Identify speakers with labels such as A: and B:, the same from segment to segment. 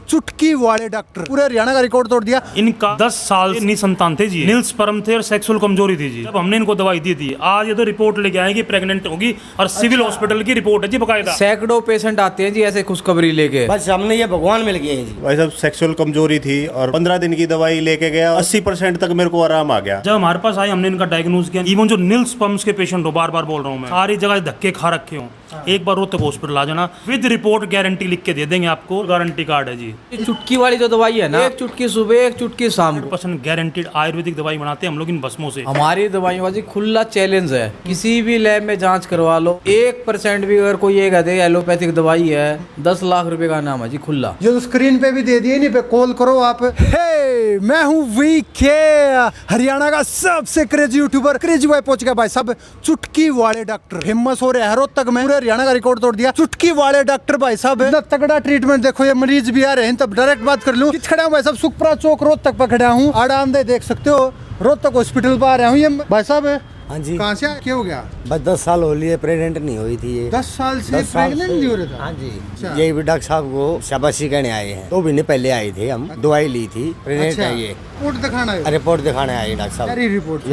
A: चुटकी वाले डॉक्टर, पूरे हरियाणा का रिकॉर्ड तोड़ दिया।
B: इनका 10 साल निसंतान थे जी, नील स्पर्म थे और सेक्सुअल कमजोरी थी जी। जब हमने इनको दवाई दी थी, आज ये तो रिपोर्ट लेके आए कि प्रेग्नेंट होगी और सिविल हॉस्पिटल की रिपोर्ट है जी बकायदा।
C: सैकड़ों पेशेंट आते हैं जी ऐसे खुशखबरी लेके,
D: बस हमने ये भगवान मिल गए हैं जी।
E: भाई साहब सेक्सुअल कमजोरी थी और 15 दिन की दवाई लेके गया, 80% तक मेरे को आराम आ गया।
B: जब हमारे पास आए हमने इनका डायग्नोज किया। इवन जो नील स्पर्म्स के पेशेंट हो, बार बार बोल रहा हूँ मैं, सारी जगह धक्के खा रखे हो, एक बार रोहतक हॉस्पिटल आ जाना, विद रिपोर्ट गारंटी लिख के दे देंगे आपको, गारंटी कार्ड है जी।
C: चुटकी वाली जो दवाई है ना, एक चुटकी सुबह एक चुटकी शाम को।
B: 100% गारंटीड आयुर्वेदिक दवाई बनाते हैं हम लोग इन भस्मों से।
C: हमारी दवाइयों का जी खुला चैलेंज है, किसी भी लैब में जांच करवा लो, 1% भी अगर कोई ये कह दे एलोपैथिक दवाई है, 10 लाख रुपए का नाम है जी खुला।
A: ये तो स्क्रीन पे भी दे दिए, नहीं पे कॉल करो आप। हे मैं हूँ वीके, हरियाणा का सबसे क्रेजी यूट्यूबर। क्रेजी भाई पहुंच गया भाई साहब, चुटकी वाले डॉक्टर फेमस हो रहे हैं रोहतक में, पूरे हरियाणा का रिकॉर्ड तोड़ दिया। चुटकी वाले डॉक्टर भाई साहब, इतना तगड़ा ट्रीटमेंट। देखो ये मरीज भी आ रहे हैं, तब डायरेक्ट बात कर लूं। किस खड़ा हूँ भाई साहब, सुखपुरा चौक रोहतक पर खड़ा हूँ, आड़ांदे देख सकते हो, रोहतक हॉस्पिटल पर आ रहा हूँ। ये भाई साहब
D: हाँ जी,
A: कहाँ से क्या हो गया?
D: बस 10 साल हो लिए प्रेग्नेंट नहीं हुई थी ये।
A: 10 साल से प्रेग्नेंट नहीं हो रहा था?
D: हाँ जी,
A: अच्छा।
D: यही भी डॉक्टर साहब को शाबाशी कहने आए हैं। 2 महीने पहले आए थे हम, दवाई ली थी, प्रेग्नेंट है ये।
A: रिपोर्ट दिखाना है,
D: रिपोर्ट दिखाने आए डॉक्टर साहब।
A: यारी रिपोर्ट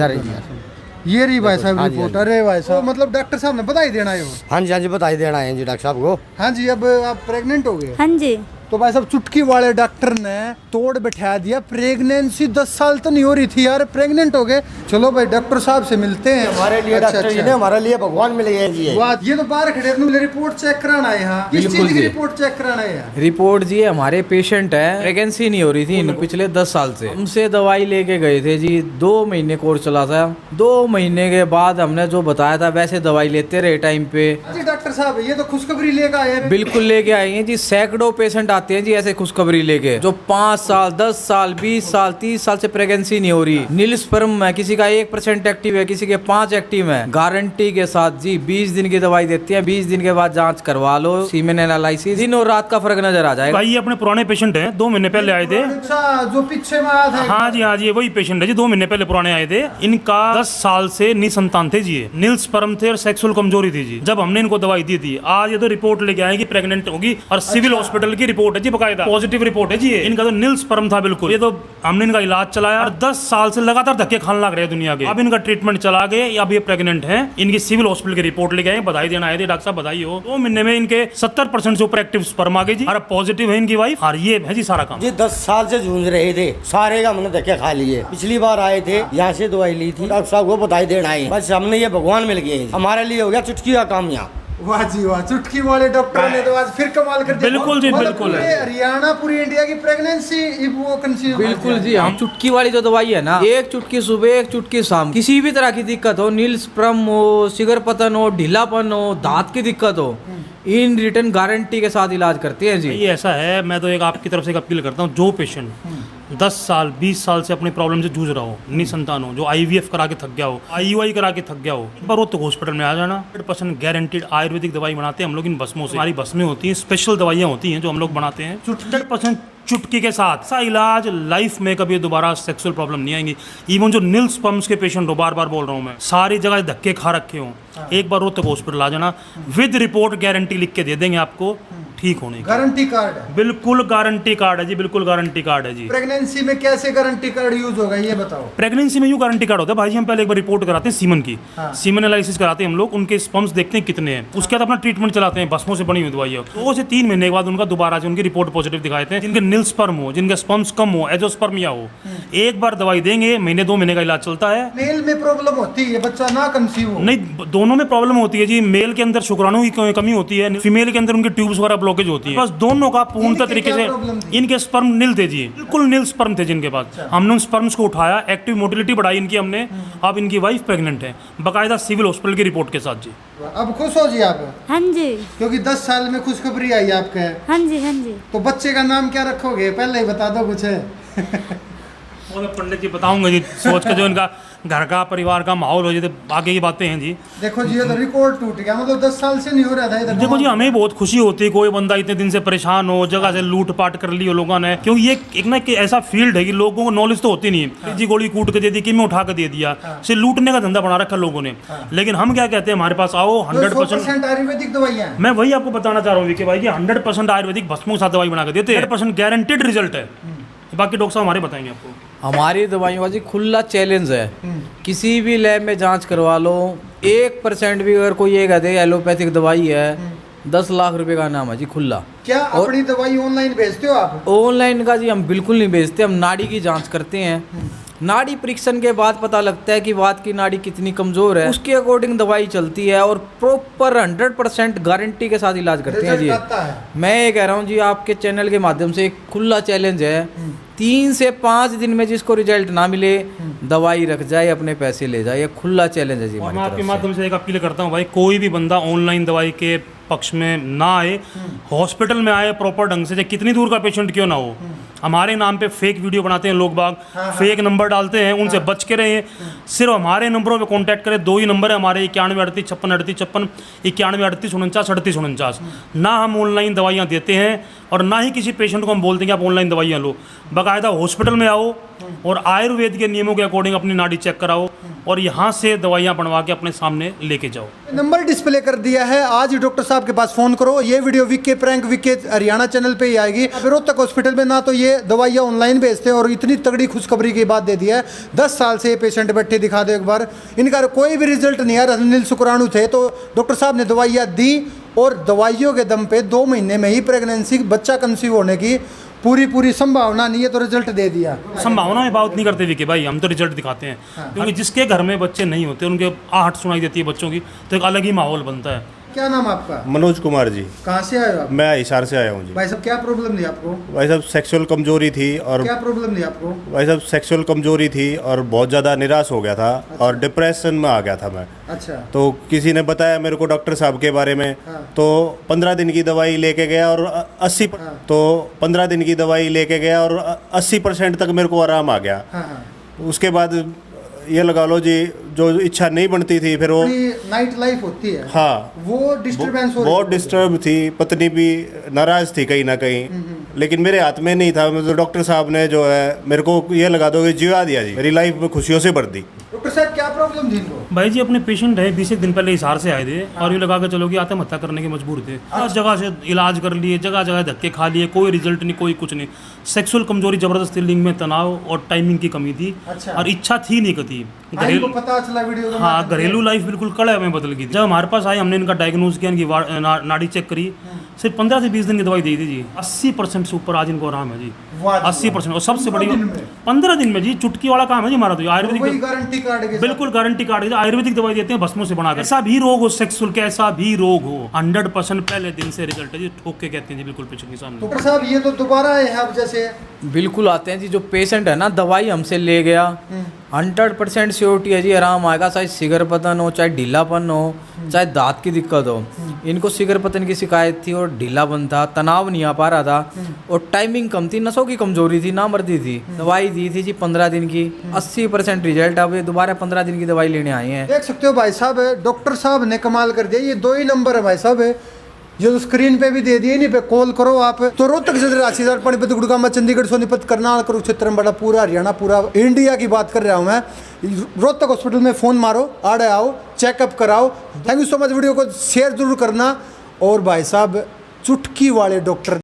A: ये रही भाई साहब रिपोर्ट। अरे भाई साहब, मतलब डॉक्टर साहब ने बधाई देना है।
D: हाँ जी बताई देना है जी डॉक्टर साहब को।
A: हाँ जी, अब आप प्रेग्नेंट हो गए?
F: हाँ जी।
A: तो भाई साहब चुटकी वाले डॉक्टर ने तोड़ बैठा दिया, प्रेगनेंसी 10 साल तो नहीं हो रही थी यार, प्रेग्नेंट हो गए। चलो भाई डॉक्टर साहब से मिलते हैं।
D: हमारे लिए डॉक्टर जी ने, हमारे लिए भगवान मिल गए जी।
A: बात ये तो बाहर खड़े हैं, रिपोर्ट चेक कराना है। यहाँ किस
C: बिल्कुल
A: चीज की
C: जी।
A: रिपोर्ट चेक कराना है?
C: रिपोर्ट जी हमारे पेशेंट है, प्रेगनेंसी नहीं हो रही थी इनको पिछले 10 साल से। हमसे दवाई लेके गए थे जी, 2 महीने कोर्स चला था। 2 महीने के बाद हमने जो बताया था वैसे दवाई लेते रहे टाइम पे।
A: जी डॉक्टर साहब, ये तो खुशखबरी लेकर आए हैं।
C: बिल्कुल लेके आए हैं जी, सैकड़ों पेशेंट आते हैं जी ऐसे खुशखबरी लेके, जो 5 साल 10 साल 20 साल 30 साल से प्रेगनेंसी नहीं हो रही। नील स्पर्म है, किसी का 1% एक्टिव है, किसी के 5 एक्टिव है। गारंटी के साथ जी 20 दिन की दवाई देती है, 20 दिन के बाद जांच करवा लो, सीमेन एनालिसिस, दिन और रात का फर्क नजर आ जाएगा।
B: भाई ये अपने पुराने पेशेंट हैं, 2 महीने पहले आए थे।
A: अच्छा, जो पीछे में आया था।
B: हाँ जी, वही पेशेंट है जी, 2 महीने पहले पुराने आए थे। इनका 10 साल से निसंतान थे जी, नील स्पर्म थे और सेक्सुअल कमजोरी थी जी। जब हमने इनको दवाई दी थी, आज ये तो रिपोर्ट लेके आए कि प्रेग्नेंट होगी और सिविल हॉस्पिटल की रिपोर्ट है जी बकायदा, पॉजिटिव रिपोर्ट है जी। इनका तो नील स्पर्म था बिल्कुल। ये तो हमने इनका इलाज चलाया और 10 साल से लगातार धक्के खाने लग रहे हैं दुनिया के। अब इनका ट्रीटमेंट चला गए, अब ये प्रेग्नेंट हैं। इनकी सिविल हॉस्पिटल की रिपोर्ट लेके आए, बधाई देना आए थे। डॉक्टर साहब बधाई हो, 2 महीने में इनके 70% से ऊपर एक्टिव स्पर्म आ गए जी, और पॉजिटिव है इनकी वाइफ। और ये है जी सारा काम
D: जी 10 साल से जूझ रहे थे, सारे का हमने धक्के खा लिए। पिछली बार आए थे, यहाँ से दवाई ली थी, डॉक्टर साहब को बधाई देना आए। बस हमने ये भगवान मिल गए, हमारे लिए हो गया चुटकी का काम यहाँ।
A: वाह जी वाह, चुटकी वाले डॉक्टर ने तो आज फिर कमाल कर दिया।
B: बिल्कुल जी,
A: मतलब
B: बिल्कुल।
A: पूरे हरियाणा, पूरी इंडिया की प्रेगनेंसी वो कंसीव।
C: बिल्कुल जी, हम चुटकी वाली जो दवाई है ना, एक चुटकी सुबह एक चुटकी शाम, किसी भी तरह की दिक्कत हो, नील स्पर्म हो, शिगर पतन हो, ढीलापन हो, दांत की दिक्कत हो, इन रिटर्न गारंटी के साथ इलाज करते हैं जी।
B: ये ऐसा है, मैं तो एक आपकी तरफ से एक अपील करता हूँ, जो पेशेंट 10 साल 20 साल से अपनी प्रॉब्लम से जूझ रहा हो, निसंतान हो, जो IVF करा के थक गया हो, IUI करा के थक गया हो, एक बार वो तो हॉस्पिटल में आ जाना। 100% गारंटीड आयुर्वेदिक दवाई बनाते हैं हम लोग इन भस्मों से। हमारी भस्में होती हैं, स्पेशल दवाइयाँ होती हैं जो हम लोग बनाते हैं 100% चुटकी के साथ। ऐसा इलाज लाइफ में कभी दोबारा सेक्सुअल प्रॉब्लम नहीं आएंगी। इवन जो नील स्पर्म्स के पेशेंट हो, बार बार बोल रहा हूँ मैं, सारी जगह धक्के खा रखे हो, एक बार रोहतक हॉस्पिटल आ जाना, विद रिपोर्ट गारंटी लिख के दे देंगे आपको ठीक होने की।
A: गारंटी कार्ड है?
B: बिल्कुल गारंटी कार्ड है जी, बिल्कुल गारंटी कार्ड है जी।
A: प्रेगनेंसी में कैसे गारंटी कार्ड यूज होगा ये बताओ?
B: प्रेगनेंसी में यूं गारंटी कार्ड होता है भाई जी, हम पहले एक बार रिपोर्ट कराते हैं सीमन की, सीमन एनालिसिस कराते हैं हम लोग, उनके स्पर्म्स देखते हैं कितने हैं, उसके बाद अपना ट्रीटमेंट चलाते हैं भस्मों से बनी हुई दवाइयाँ। 2 से 3 महीने के बाद उनका दोबारा से उनकी रिपोर्ट पॉजिटिव दिखाते हैं। जिनके नील स्पर्म हो, जिनके स्पर्म्स कम हो, एजोस्पर्मिया हो, एक बार दवाई देंगे, महीने 2 महीने का इलाज चलता है।
A: मेल में प्रॉब्लम होती है, बच्चा ना कंसीव हो?
B: नहीं, दोनों में प्रॉब्लम होती है जी। मेल के अंदर शुक्राणु की कमी होती है, फीमेल के अंदर उनके ट्यूब्स वगैरह ब्लॉकेज होती है। बस दोनों का पूर्णतः तरीके से, इनके स्पर्म नील थे जी, बिल्कुल नील स्पर्म थे जिनके पास। हमने उन स्पर्म्स को उठाया, एक्टिव मोटिलिटी बढ़ाई इनकी हमने, अब इनकी वाइफ प्रेग्नेंट है बकायदा सिविल हॉस्पिटल की रिपोर्ट के साथ जी।
A: अब खुश हो जी आप?
F: हाँ जी।
A: क्योंकि 10 साल में खुशखबरी आई आपके।
F: हाँ जी। हाँ जी।
A: तो बच्चे का नाम क्या रखोगे, पहले ही बता दो कुछ है।
B: वो तो पंडित जी बताऊंगा जी, सोच के जो इनका घर का परिवार का माहौल हो जाए तो आगे की बातें हैं जी।
A: देखो जी ये तो रिकॉर्ड टूट गया, मतलब 10 साल से नहीं हो रहा था इधर।
B: देखो जी हमें बहुत खुशी होती है कोई बंदा इतने दिन से परेशान हो, जगह से लूट पाट कर ली हो लोगों ने, क्योंकि ये एक ना कि ऐसा फील्ड है कि लोगों को नॉलेज तो होती नहीं है। जी गोली कूट के दे दी कि मैं उठा के दे दिया, सिर्फ लूटने का धंधा बना रखा लोगों ने। लेकिन हम क्या कहते हैं, हमारे पास आओ 100%
A: आयुर्वेदिक दवाइयाँ हैं।
B: मैं वही आपको बताना चाह रहा हूँ विकी भाई कि 100% आयुर्वेदिक भस्मों के साथ दवाई बना के देते हैं, 100% गारंटेड रिजल्ट है। बाकी डॉक्टर साहब हमारे बताएंगे आपको।
C: हमारी दवाइयों का जी खुला चैलेंज है, किसी भी लैब में जांच करवा लो, 1% भी अगर कोई ये कहते एलोपैथिक दवाई है 10 लाख रुपए का नाम है जी खुला।
A: क्या अपनी दवाई ऑनलाइन भेजते हो आप?
C: ऑनलाइन का जी हम बिल्कुल नहीं बेचते, हम नाड़ी की जांच करते हैं। नाड़ी परीक्षण के बाद पता लगता है कि वात की नाड़ी कितनी कमजोर है, उसके अकॉर्डिंग दवाई चलती है और प्रॉपर 100% गारंटी के साथ इलाज करते हैं जी। मैं ये कह रहा हूँ जी, आपके चैनल के माध्यम से एक खुला चैलेंज है, 3 से 5 दिन में जिसको रिजल्ट ना मिले दवाई रख जाए, अपने पैसे ले जाए, ये खुला चैलेंज है जी।
B: मैं आपके माध्यम से एक अपील करता हूँ भाई, कोई भी बंदा ऑनलाइन दवाई के पक्ष में ना आए, हॉस्पिटल में आए प्रॉपर ढंग से, चाहे कितनी दूर का पेशेंट क्यों ना हो। हमारे नाम पे फेक वीडियो बनाते हैं लोग बाग, फेक नंबर डालते हैं, उनसे बच के रहें। सिर्फ हमारे नंबरों पे कांटेक्ट करें, 2 ही नंबर है हमारे, 91 38 56 38 56, 91 38 49 38 49। ना हम ऑनलाइन दवाइयाँ देते हैं और ना ही किसी पेशेंट को हम बोलते हैं कि आप ऑनलाइन दवाइयाँ लो। बाकायदा हॉस्पिटल में आओ और आयुर्वेद के नियमों के अकॉर्डिंग अपनी नाड़ी चेक कराओ और यहाँ से दवाइयाँ बनवा के अपने सामने लेके जाओ।
A: नंबर डिस्प्ले कर दिया है, आज ही डॉक्टर साहब के पास फोन करो। ये वीडियो विके प्रैंक विके हरियाणा चैनल पे ही आएगी। रोहतक हॉस्पिटल में ना तो ये दवाइयाँ ऑनलाइन भेजते हैं और इतनी तगड़ी खुशखबरी की बात दे दी है, 10 साल से ये पेशेंट बैठे दिखा दो एक बार, इनका कोई भी रिजल्ट नहीं आया। नील शुक्राणु थे तो डॉक्टर साहब ने दवाइयाँ दी और दवाइयों के दम पे 2 महीने में ही प्रेगनेंसी बच्चा कंसीव होने की पूरी संभावना नहीं है तो रिजल्ट दे दिया।
B: संभावना में बात नहीं करते विकी भाई, हम तो रिजल्ट दिखाते हैं। क्योंकि जिसके घर में बच्चे नहीं होते उनके आहट सुनाई देती है बच्चों की, तो एक अलग ही माहौल बनता है।
A: क्या नाम आपका?
E: मनोज कुमार जी।
A: कहाँ से आए हो आप?
E: मैं हिसार से आया हूँ जी।
A: भाई साहब क्या प्रॉब्लम थी आपको?
E: भाई साहब सेक्सुअल कमजोरी थी और
A: क्या प्रॉब्लम थी आपको?
E: भाई साहब सेक्सुअल कमजोरी थी और बहुत ज़्यादा निराश हो गया था और डिप्रेशन में आ गया था मैं।
A: अच्छा।
E: तो किसी ने बताया मेरे को डॉक्टर साहब के बारे में, तो 15 दिन की दवाई लेके गया और 15 दिन की दवाई लेके गया और 80% तक मेरे को आराम आ गया। उसके बाद ये लगा लो जी, जो इच्छा नहीं बनती थी फिर वो
A: नाइट लाइफ होती है,
E: हाँ
A: वो डिस्टर्बेंस हो,
E: बहुत डिस्टर्ब थी। पत्नी भी नाराज थी कहीं ना कहीं, लेकिन मेरे हाथ में नहीं था। मतलब डॉक्टर साहब ने जो है मेरे को ये लगा दो कि जिया दिया जी, मेरी लाइफ में खुशियों से भर दी।
A: डॉक्टर साहब क्या प्रॉब्लम थी इनको?
B: भाई जी अपने पेशेंट है 20 दिन पहले हिसार से आए थे और ये लगा के चलो कि आत्महत्या करने के मजबूर थे। हर जगह से इलाज कर लिए, जगह जगह धक्के खा लिए, कोई रिजल्ट नहीं, कोई कुछ नहीं। सेक्सुअल कमजोरी जबरदस्त थी, लिंग में तनाव और टाइमिंग की कमी थी।
A: अच्छा।
B: और इच्छा थी नहीं कभी
A: घरेलू पता चला वीडियो।
B: हाँ, घरेलू लाइफ बिल्कुल कड़ा में बदल गई। जब हमारे पास आए हमने इनका डायग्नोज किया, इनकी नाड़ी चेक करी, सिर्फ 15 से 20 दिन की दवाई दी थी जी, 80% से ऊपर आज इनको आराम है जी। 80%। और सबसे बड़ी 15 दिन में जी, चुटकी वाला काम है जी हमारा। तो आयुर्वेदिक
A: गारंटी कार्ड के
B: बिल्कुल गारंटी कार्ड, आयुर्वेदिक दवाई देते हैं भस्मों से बनाकर। ऐसा भी रोग हो, सेक्सुअल कैसा भी रोग हो, 100% पहले दिन से रिजल्ट है जी। ठोक के कहते हैं जी बिल्कुल पेशेंट के सामने।
A: डॉक्टर साहब ये तो दोबारा है अब जैसे
C: बिल्कुल आते हैं जी। जो पेशेंट है ना दवाई हमसे ले गया, 100% श्योरिटी है जी, आराम आएगा। चाहे सिगर पतन हो, चाहे ढीलापन हो, चाहे दांत की दिक्कत हो। इनको सिगर पतन की शिकायत थी और ढीलापन था, तनाव नहीं आ पा रहा था और टाइमिंग कम थी, नसों की कमजोरी थी, नामर्दी थी। दवाई दी थी जी 15 दिन की, 80% रिजल्ट। अब ये दोबारा 15 दिन की दवाई लेने आए हैं।
A: देख सकते हो भाई साहब, डॉक्टर साहब ने कमाल कर दिया। ये 2 ही नंबर है भाई साहब, ये तो स्क्रीन पे भी दे दिए, नहीं पे कॉल करो आप। तो रोहतक से राशि पानीपत गुड़गांव चंडीगढ़ सोनीपत करनाल कुरुक्षेत्र में बड़ा पूरा हरियाणा पूरा इंडिया की बात कर रहा हूँ मैं। रोहतक हॉस्पिटल में फ़ोन मारो, आड़े आओ, चेकअप कराओ। Thank you so much. Video को शेयर जरूर करना। और भाई साहब चुटकी वाले डॉक्टर